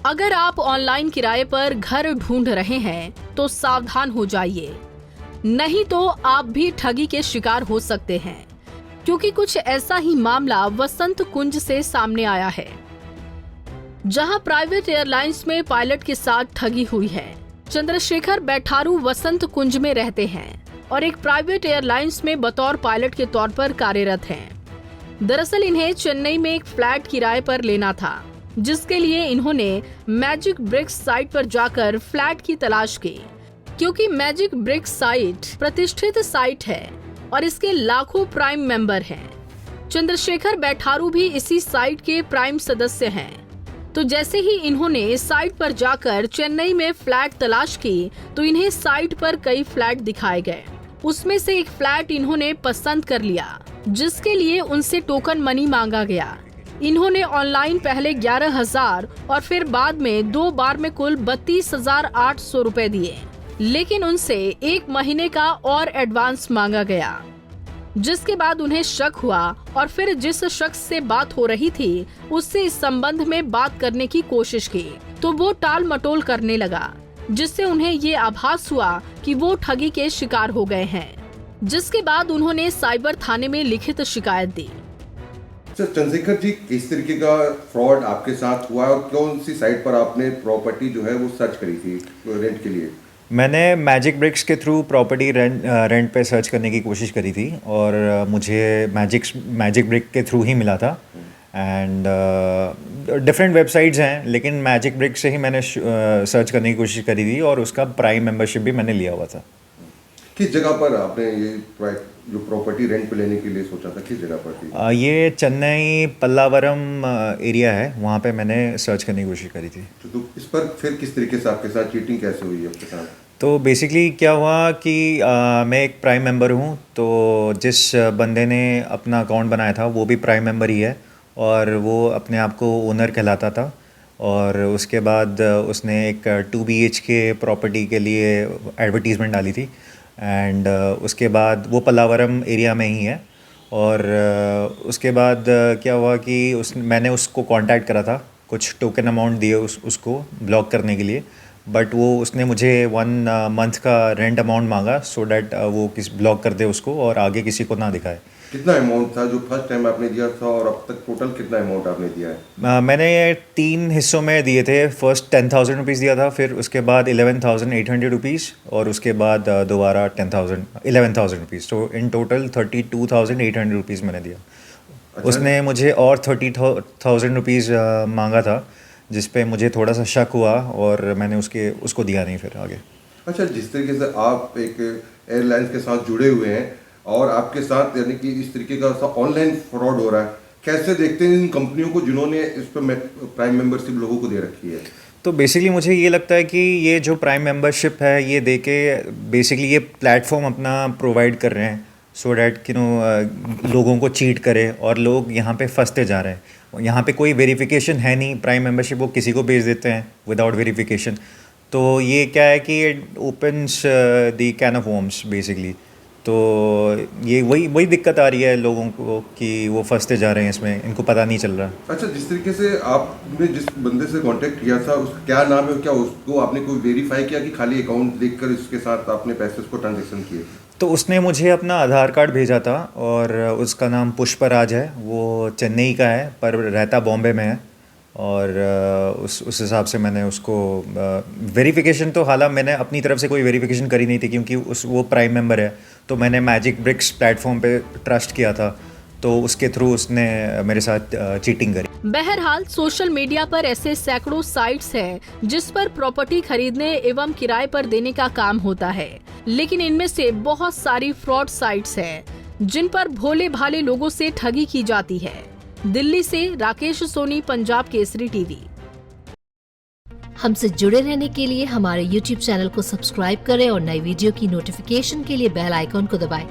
अगर आप ऑनलाइन किराए पर घर ढूंढ रहे हैं तो सावधान हो जाइए, नहीं तो आप भी ठगी के शिकार हो सकते हैं, क्योंकि कुछ ऐसा ही मामला वसंत कुंज से सामने आया है, जहां प्राइवेट एयरलाइंस में पायलट के साथ ठगी हुई है। चंद्रशेखर बैठारू वसंत कुंज में रहते हैं और एक प्राइवेट एयरलाइंस में बतौर पायलट के तौर पर कार्यरत हैं। दरअसल इन्हें चेन्नई में एक फ्लैट किराए पर लेना था, जिसके लिए इन्होंने मैजिक ब्रिक्स साइट पर जाकर फ्लैट की तलाश की, क्योंकि मैजिक ब्रिक्स साइट प्रतिष्ठित साइट है और इसके लाखों प्राइम मेंबर हैं। चंद्रशेखर बैठारू भी इसी साइट के प्राइम सदस्य हैं। तो जैसे ही इन्होंने इस साइट पर जाकर चेन्नई में फ्लैट तलाश की, तो इन्हें साइट पर कई फ्लैट दिखाए गए। उसमें से एक फ्लैट इन्होंने पसंद कर लिया, जिसके लिए उनसे टोकन मनी मांगा गया। इन्होंने ऑनलाइन पहले 11,000 और फिर बाद में 2 बार में कुल 32,800 रुपए दिए, लेकिन उनसे 1 महीने का और एडवांस मांगा गया, जिसके बाद उन्हें शक हुआ और फिर जिस शख्स से बात हो रही थी उससे इस संबंध में बात करने की कोशिश की, तो वो टाल मटोल करने लगा, जिससे उन्हें ये आभास हुआ कि वो ठगी के शिकार हो गए हैं, जिसके बाद उन्होंने साइबर थाने में लिखित शिकायत दी। चंद्रशेखर जी, किस तरीके का फ्रॉड आपके साथ हुआ और कौन सी साइट पर आपने प्रॉपर्टी जो है वो सर्च करी थी रेंट के लिए? मैंने मैजिक ब्रिक्स के थ्रू प्रॉपर्टी रेंट पे सर्च करने की कोशिश करी थी और मुझे मैजिक ब्रिक के थ्रू ही मिला था। एंड डिफरेंट वेबसाइट्स हैं, लेकिन मैजिक ब्रिक से ही मैंने सर्च करने की कोशिश करी थी और उसका प्राइम मेंबरशिप भी मैंने लिया हुआ था। किस जगह पर आपने ये जो प्रॉपर्टी रेंट पे लेने के लिए सोचा था, किस जगह पर थी? ये चेन्नई पल्लावरम एरिया है, वहाँ पे मैंने सर्च करने की कोशिश करी थी। तो इस पर फिर किस तरीके से आपके साथ चीटिंग कैसे हुई आपके साथ? तो बेसिकली क्या हुआ कि मैं एक प्राइम मेंबर हूँ, तो जिस बंदे ने अपना अकाउंट बनाया था वो भी प्राइम मेंबर ही है और वो अपने आप को ओनर कहलाता था। और उसके बाद उसने एक 2 BHK प्रॉपर्टी के लिए एडवर्टीज़मेंट डाली थी एंड उसके बाद वो पल्लावरम एरिया में ही है। और उसके बाद क्या हुआ कि मैंने उसको कांटेक्ट करा था, कुछ टोकन अमाउंट दिए उसको ब्लॉक करने के लिए, बट वो उसने मुझे 1 मंथ का रेंट अमाउंट मांगा सो डैट वो ब्लॉक कर दे उसको और आगे किसी को ना दिखाए। कितना अमाउंट था जो फर्स्ट टाइम आपने दिया था और अब तक टोटल कितना अमाउंट आपने दिया है? मैंने 3 हिस्सों में दिए थे। फर्स्ट 10,000 रुपीज़ दिया था, फिर उसके बाद 11,800 रुपीज़ और उसके बाद दोबारा 11,000 रुपीज़। तो इन टोटल 32,800 रुपीज़ मैंने दिया। अच्छा। उसने मुझे और 30,000 रुपीज़ मांगा था, जिस पे मुझे थोड़ा सा शक हुआ और मैंने उसको दिया नहीं फिर आगे। अच्छा, जिस तरीके से आप एक एयरलाइंस के साथ जुड़े हुए हैं और आपके साथ यानी कि इस तरीके का ऑनलाइन फ्रॉड हो रहा है, कैसे देखते हैं इन कंपनियों को जिन्होंने इस पर प्राइम मेंबरशिप लोगों को दे रखी है? तो बेसिकली मुझे ये लगता है कि ये जो प्राइम मेंबरशिप है ये दे के बेसिकली ये प्लेटफॉर्म अपना प्रोवाइड कर रहे हैं सो डैट कि लोगों को चीट करे और लोग यहाँ पे फंसते जा रहे हैं। यहाँ पे कोई वेरिफिकेशन है नहीं, प्राइम मेंबरशिप वो किसी को भेज देते हैं विदाउट वेरिफिकेशन। तो ये क्या है कि ये opens the can of worms basically. तो ये वही दिक्कत आ रही है लोगों को कि वो फंसते जा रहे हैं इसमें, इनको पता नहीं चल रहा। अच्छा, जिस तरीके से आपने जिस बंदे से कांटेक्ट किया था उसका क्या नाम है, क्या उसको आपने कोई वेरीफाई किया कि खाली अकाउंट देखकर इसके साथ आपने पैसे उसको ट्रांजेक्शन किए? तो उसने मुझे अपना आधार कार्ड भेजा था और उसका नाम पुष्पराज है, वो चेन्नई का है पर रहता बॉम्बे में है। और उस हिसाब से मैंने उसको वेरिफिकेशन, तो हालांकि मैंने अपनी तरफ से कोई वेरिफिकेशन करी नहीं थी क्योंकि वो प्राइम मेंबर है, तो मैंने मैजिक ब्रिक्स प्लेटफॉर्म पे ट्रस्ट किया था, तो उसके थ्रू उसने मेरे साथ चीटिंग करी। बहरहाल सोशल मीडिया पर ऐसे सैकड़ों साइट्स हैं जिस पर प्रॉपर्टी खरीदने एवं किराए पर देने का काम होता है, लेकिन इनमें से बहुत सारी फ्रॉड साइट्स हैं जिन पर भोले भाले लोगों से ठगी की जाती है। दिल्ली से राकेश सोनी, पंजाब केसरी टीवी। हमसे जुड़े रहने के लिए हमारे YouTube चैनल को सब्सक्राइब करें और नई वीडियो की नोटिफिकेशन के लिए बेल आइकॉन को दबाएं।